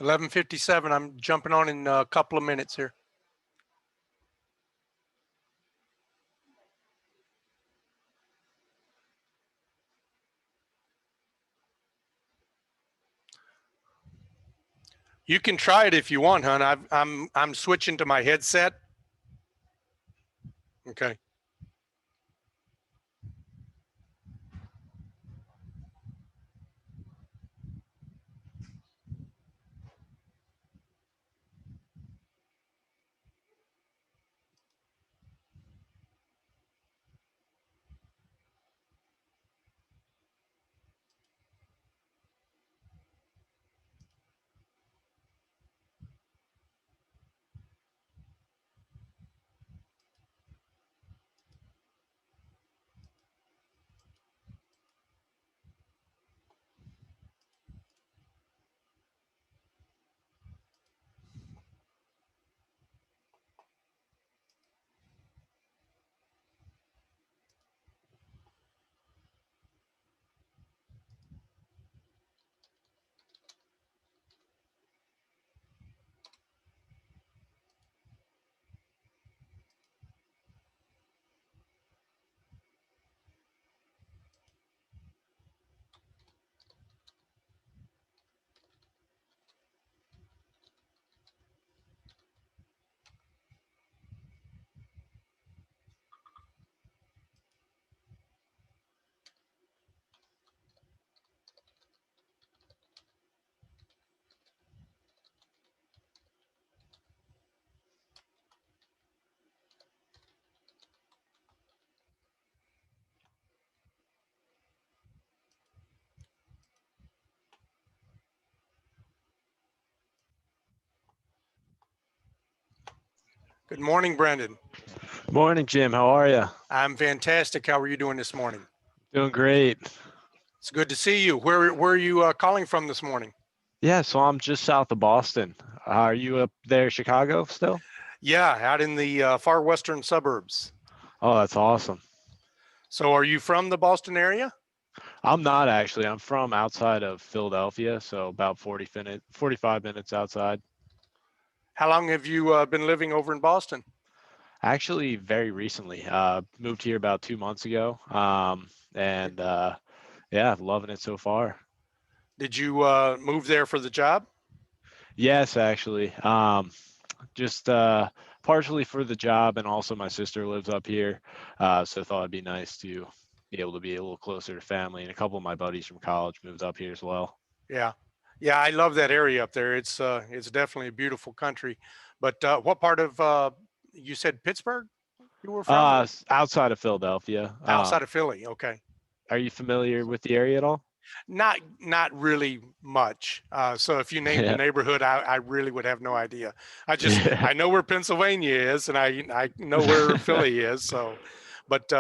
11:57. I'm jumping on in a couple of minutes here. You can try it if you want, hon. I'm switching to my headset. Okay. Good morning, Brendon. Morning, Jim. How are you? I'm fantastic. How are you doing this morning? Doing great. It's good to see you. Where are you calling from this morning? Yeah, so I'm just south of Boston. Are you up there, Chicago still? Yeah, out in the far western suburbs. Oh, that's awesome. So are you from the Boston area? I'm not actually. I'm from outside of Philadelphia, so about 45 minutes outside. How long have you been living over in Boston? Actually, very recently. Moved here about 2 months ago. And yeah, loving it so far. Did you move there for the job? Yes, actually. Just partially for the job, and also my sister lives up here, so thought it'd be nice to be able to be a little closer to family. And a couple of my buddies from college moved up here as well. Yeah. Yeah, I love that area up there. It's definitely a beautiful country. But what part of you said Pittsburgh you were from, or Outside of Philadelphia. outside of Philly? Okay. Are you familiar with the area at all? Not really much. So if you named a Yeah. neighborhood, I really would have no idea. Yeah. I know where Pennsylvania is, and I know where Philly is. So, but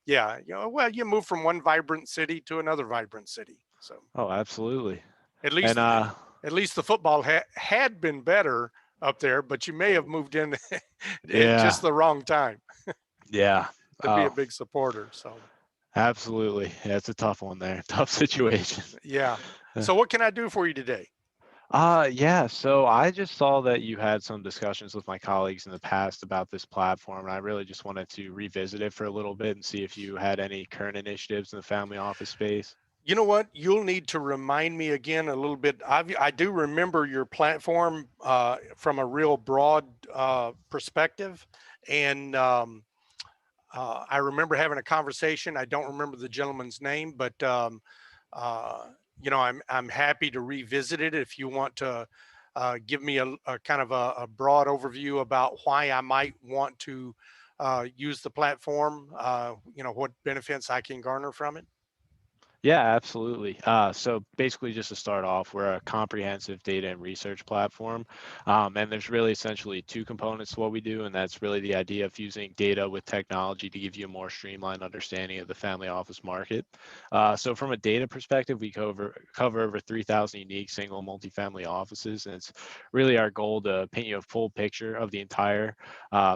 yeah, well, you move from one vibrant city to another vibrant city. So Oh, absolutely. at And least at least the football had been better up there, but you may have moved in at yeah, just the wrong time yeah. to be a Oh, big supporter. So absolutely. Yeah, it's a tough one there. Tough situation. yeah. So what can I do for you today? Yeah, so I just saw that you had some discussions with my colleagues in the past about this platform, and I really just wanted to revisit it for a little bit and see if you had any current initiatives in the family office space. You know what? You'll need to remind me again a little bit. I do remember your platform from a real broad perspective, and I remember having a conversation. I don't remember the gentleman's name, but uh, I'm happy to revisit it if you want to give me a kind of a broad overview about why I might want to use the platform. What benefits I can garner from it. Yeah, absolutely. So basically, just to start off, we're a comprehensive data and research platform. And there's really essentially two components to what we do, and that's really the idea of fusing data with technology to give you a more streamlined understanding of the family office market. So from a data perspective, we cover over 3,000 unique single multifamily offices, and it's really our goal to paint you a full picture of the entire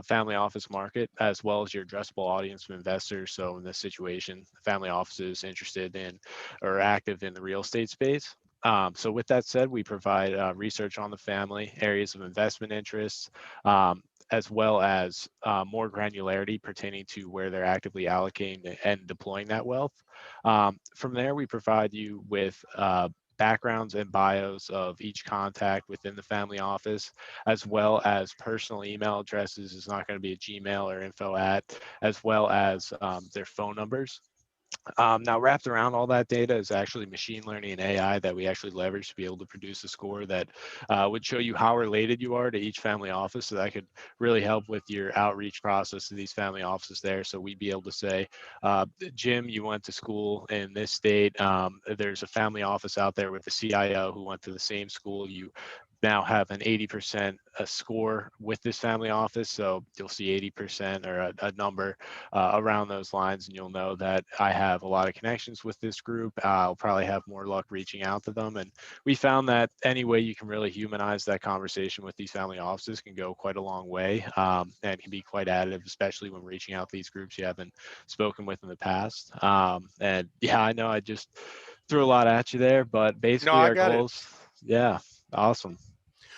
family office market, as well as your addressable audience of investors. So in this situation, family offices interested in or active in the real estate space. So with that said, we provide research on the family, areas of investment interests, um, as well as more granularity pertaining to where they're actively allocating and deploying that wealth. From there, we provide you with backgrounds and bios of each contact within the family office, as well as personal email addresses. It's not going to be a Gmail or info at, as well as their phone numbers. Now, wrapped around all that data is actually machine learning and AI that we actually leverage to be able to produce a score that would show you how related you are to each family office. So that could really help with your outreach process to these family offices there. So we'd be able to say, Jim, you went to school in this state. There's a family office out there with a CIO who went to the same school. You now have an 80% score with this family office. So you'll see 80% or a number around those lines, and you'll know that I have a lot of connections with this group. I'll probably have more luck reaching out to them. And we found that any way you can really humanize that conversation with these family offices can go quite a long way, and can be quite additive, especially when reaching out to these groups you haven't spoken with in the past. And yeah, I know I just threw a lot at you there, but No, basically I our got it. goals, yeah, awesome.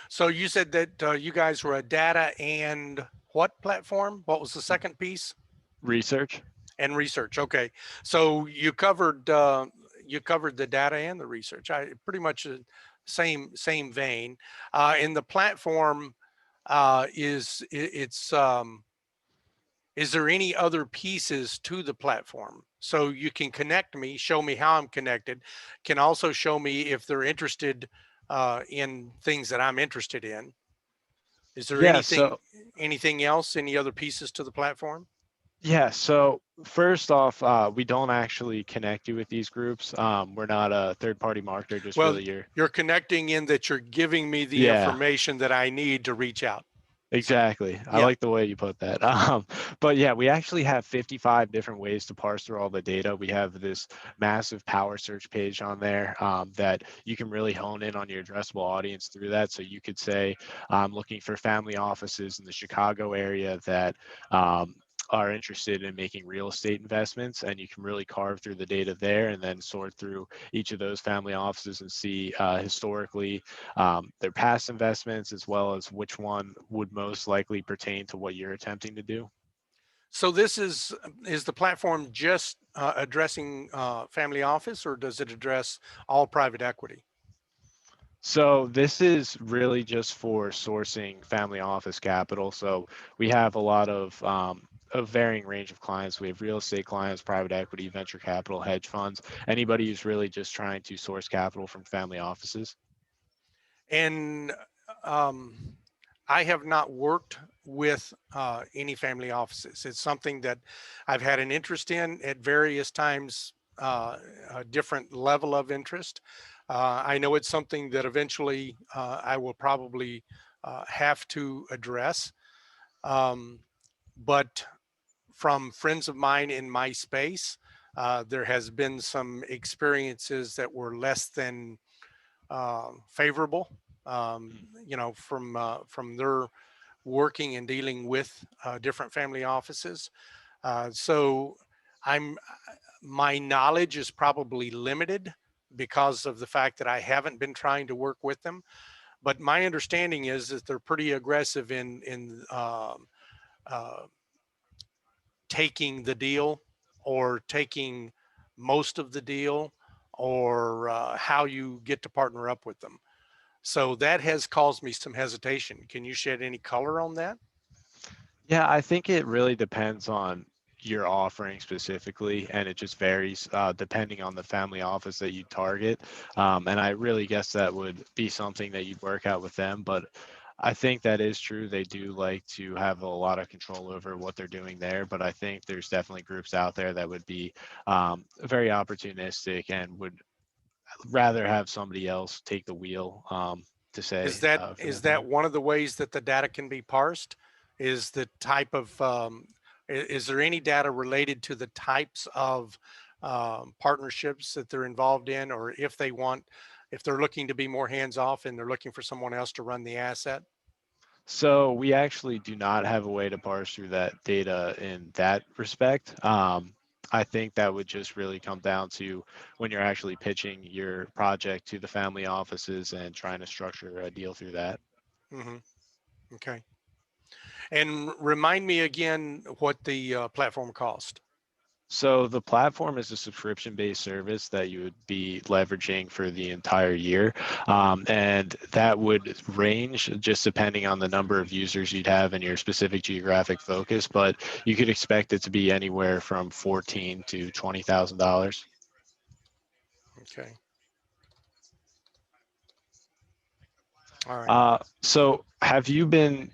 So you said that you guys were a data and what platform? What was the second piece? Research. And research. Okay, so you covered the data and the research. I pretty much same vein. In the platform, it's is there any other pieces to the platform? So you can connect me, show me how I'm connected, can also show me if they're interested in things that I'm interested in. Is there Yeah, so anything else? Any other pieces to the platform? yeah, so first off, we don't actually connect you with these groups. We're not a third-party marketer, just Well, really your you're connecting in that you're giving me the yeah. information that I need to reach out. Exactly. I Yeah. like the way you put that. But yeah, we actually have 55 different ways to parse through all the data. We have this massive power search page on there that you can really hone in on your addressable audience through that. So you could say, I'm looking for family offices in the Chicago area that are interested in making real estate investments, and you can really carve through the data there and then sort through each of those family offices and see historically their past investments, as well as which one would most likely pertain to what you're attempting to do. So this is the platform just addressing family office, or does it address all private equity? So this is really just for sourcing family office capital. So we have a lot of a varying range of clients. We have real estate clients, private equity, venture capital, hedge funds, anybody who's really just trying to source capital from family offices. And um, I have not worked with any family offices. It's something that I've had an interest in at various times, a different level of interest. I know it's something that eventually I will probably have to address. Um, but from friends of mine in my space, there has been some experiences that were less than favorable. From their working and dealing with different family offices. So I'm my knowledge is probably limited because of the fact that I haven't been trying to work with them. But my understanding is that they're pretty aggressive in uh, taking the deal or taking most of the deal or how you get to partner up with them. So that has caused me some hesitation. Can you shed any color on that? Yeah, I think it really depends on your offering specifically, and it just varies depending on the family office that you target. And I really guess that would be something that you'd work out with them. But I think that is true. They do like to have a lot of control over what they're doing there. But I think there's definitely groups out there that would be very opportunistic and would rather have somebody else take the wheel to Is say that for is them that there. one of the ways that the data can be parsed? Is the type of is there any data related to the types of partnerships that they're involved in, or if they're looking to be more hands off and they're looking for someone else to run the asset? So we actually do not have a way to parse through that data in that respect. I think that would just really come down to when you're actually pitching your project to the family offices and trying to structure a deal through that. Hmm. Okay. And remind me again what the platform cost. So the platform is a subscription-based service that you would be leveraging for the entire year, and that would range just depending on the number of users you'd have and your specific geographic focus. But you could expect it to be anywhere from $14,000 to $20,000. Okay. All right. So have you been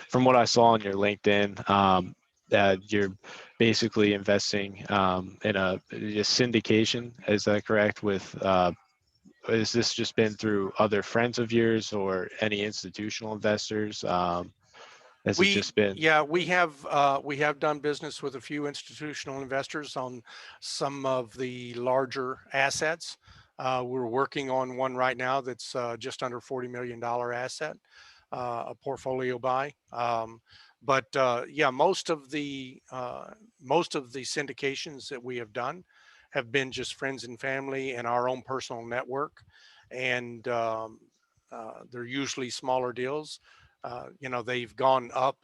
from what I saw on your LinkedIn, that you're basically investing in a syndication, is that correct? Has this just been through other friends of yours or any institutional investors? Has it just been? Yeah, we have done business with a few institutional investors on some of the larger assets. We're working on one right now that's just under $40 million asset, a portfolio buy. But yeah, most of the syndications that we have done have been just friends and family and our own personal network, and they're usually smaller deals. They've gone up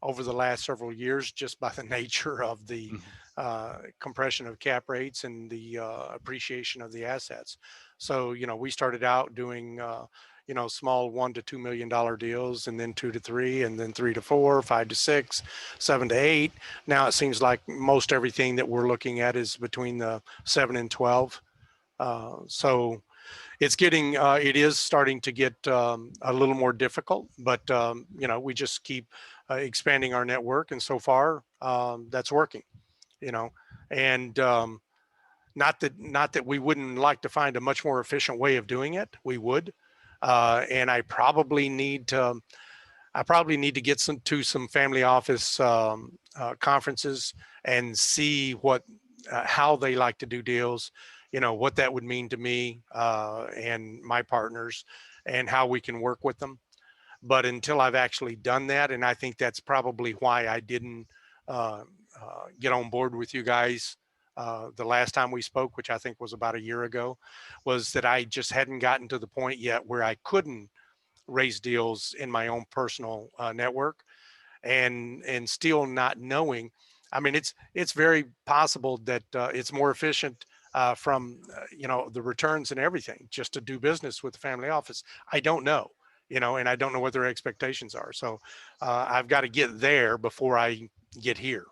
over the last several years just by the nature of the Mhm. compression of cap rates and the appreciation of the assets. So, we started out doing, small $1 to $2 million deals, and then 2 to 3, and then 3 to 4, 5 to 6, 7 to 8. Now it seems like most everything that we're looking at is between the 7 and 12. So it is starting to get a little more difficult, but we just keep expanding our network, and so far that's working. You know, and not that we wouldn't like to find a much more efficient way of doing it. We would, and I probably need to get some family office conferences and see how they like to do deals. What that would mean to me and my partners, and how we can work with them. But until I've actually done that, and I think that's probably why I didn't uh, get on board with you guys the last time we spoke, which I think was about a year ago, was that I just hadn't gotten to the point yet where I couldn't raise deals in my own personal network, and still not knowing. I mean, it's very possible that it's more efficient from the returns and everything just to do business with the family office. I don't know, and I don't know what their expectations are. So I've got to get there before I get here.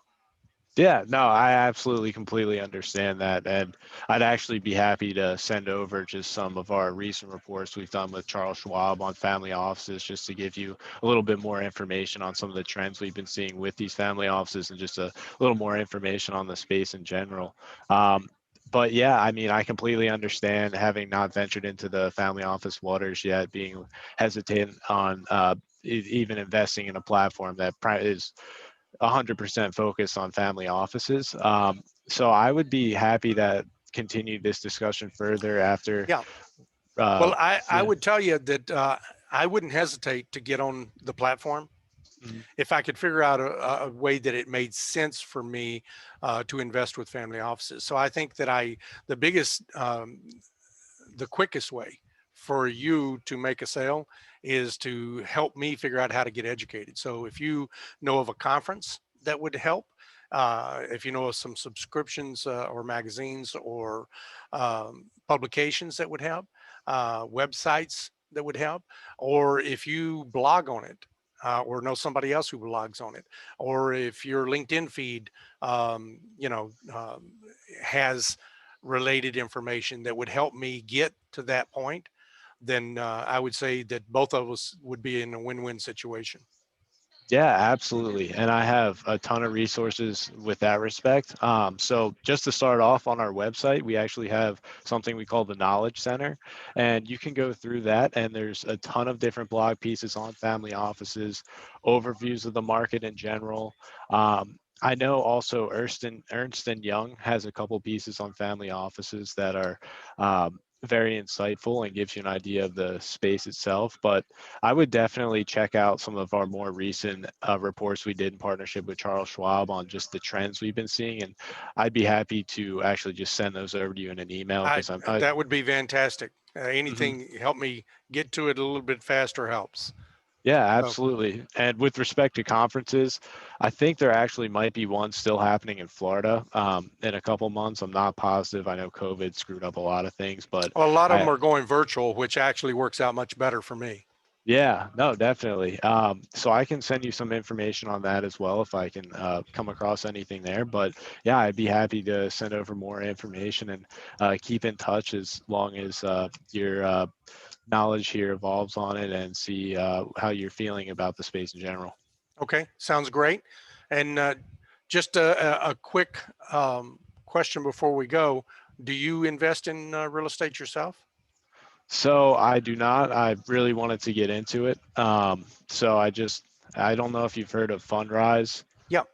Yeah, no, I absolutely completely understand that. And I'd actually be happy to send over just some of our recent reports we've done with Charles Schwab on family offices, just to give you a little bit more information on some of the trends we've been seeing with these family offices and just a little more information on the space in general. But yeah, I mean, I completely understand, having not ventured into the family office waters yet, being hesitant on even investing in a platform that is 100% focused on family offices. So I would be happy to continue this discussion further after. Yeah. Uh, Well, I yeah. would tell you that I wouldn't hesitate to get on the platform Mhm. if I could figure out a way that it made sense for me to invest with family offices. So I think that the biggest, the quickest way for you to make a sale is to help me figure out how to get educated. So if you know of a conference that would help, if you know of some subscriptions or magazines or publications that would help, websites that would help, or if you blog on it, or know somebody else who blogs on it, or if your LinkedIn feed, has related information that would help me get to that point, then I would say that both of us would be in a win-win situation. Yeah, absolutely. And I have a ton of resources with that respect. So just to start off, on our website, we actually have something we call the Knowledge Center. And you can go through that, and there's a ton of different blog pieces on family offices, overviews of the market in general. I know also Ernst and Young has a couple pieces on family offices that are very insightful and gives you an idea of the space itself. But I would definitely check out some of our more recent reports we did in partnership with Charles Schwab on just the trends we've been seeing. And I'd be happy to actually just send those over to you in an email I because that would be fantastic. Mhm. Anything help me get to it a little bit faster helps. Yeah, So, absolutely. And with respect to conferences, I think there actually might be one still happening in Florida in a couple months. I'm not positive. I know COVID screwed up a lot of things, but well, a lot of them I, are going virtual, which actually works out much better for me. yeah, no, definitely. So I can send you some information on that as well if I can come across anything there. But yeah, I'd be happy to send over more information and keep in touch as long as your knowledge here evolves on it and see how you're feeling about the space in general. Okay, sounds great. And just a quick question before we go: do you invest in real estate yourself? So I do not. I really wanted to get into it. So I don't know if you've heard of Fundrise. Yeah.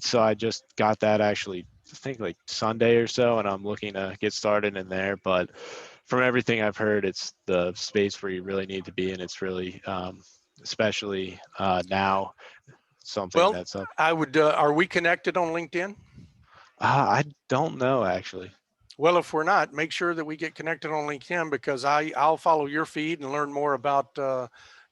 So I just got that actually, I think like Sunday or so, and I'm looking to get started in there. But from everything I've heard, it's the space where you really need to be, and it's really, especially now, something Well, that's up. I would. Are we connected on LinkedIn? I don't know actually. Well, if we're not, make sure that we get connected on LinkedIn because I'll follow your feed and learn more about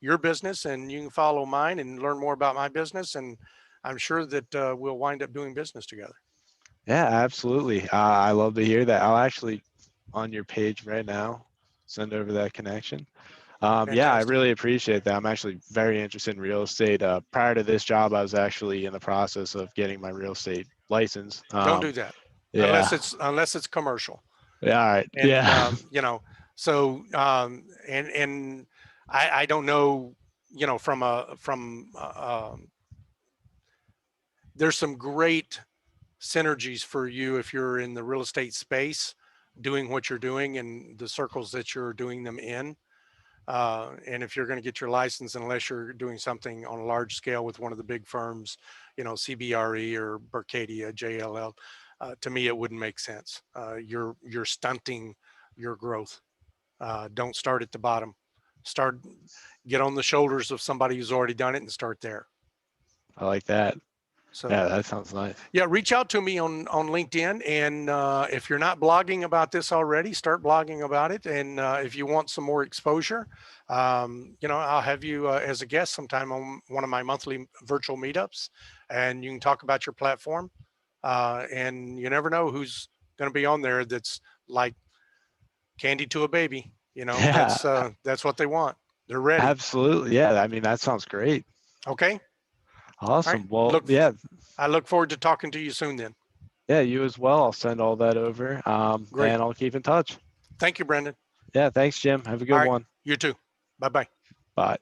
your business, and you can follow mine and learn more about my business. And I'm sure that we'll wind up doing business together. Yeah, absolutely. I love to hear that. I'll actually on your page right now send over that connection. Yeah, I Fantastic. really appreciate that. I'm actually very interested in real estate. Prior to this job, I was actually in the process of getting my real estate license. Don't do that Yeah. unless it's commercial. Yeah. All right. And Yeah. so and I don't know, from there's some great synergies for you if you're in the real estate space doing what you're doing and the circles that you're doing them in. And if you're going to get your license, unless you're doing something on a large scale with one of the big firms, CBRE or Berkadia, JLL, to me it wouldn't make sense. You're stunting your growth. Don't start at the bottom. Start Get on the shoulders of somebody who's already done it and start there. I like that. So Yeah, that sounds nice. yeah, reach out to me on LinkedIn, and if you're not blogging about this already, start blogging about it. And if you want some more exposure, I'll have you as a guest sometime on one of my monthly virtual meetups, and you can talk about your platform. And you never know who's going to be on there. That's like candy to a baby. Yeah, That's what they want. They're ready. absolutely. Yeah, I mean, that sounds great. Okay. All right. Awesome. Well, yeah, I look forward to talking to you soon. Then. yeah, you as well. I'll send all that over, Great. and I'll keep in touch. Thank you, Brendon. Yeah, thanks, Jim. Have a All good right. one. You too. Bye bye. Bye.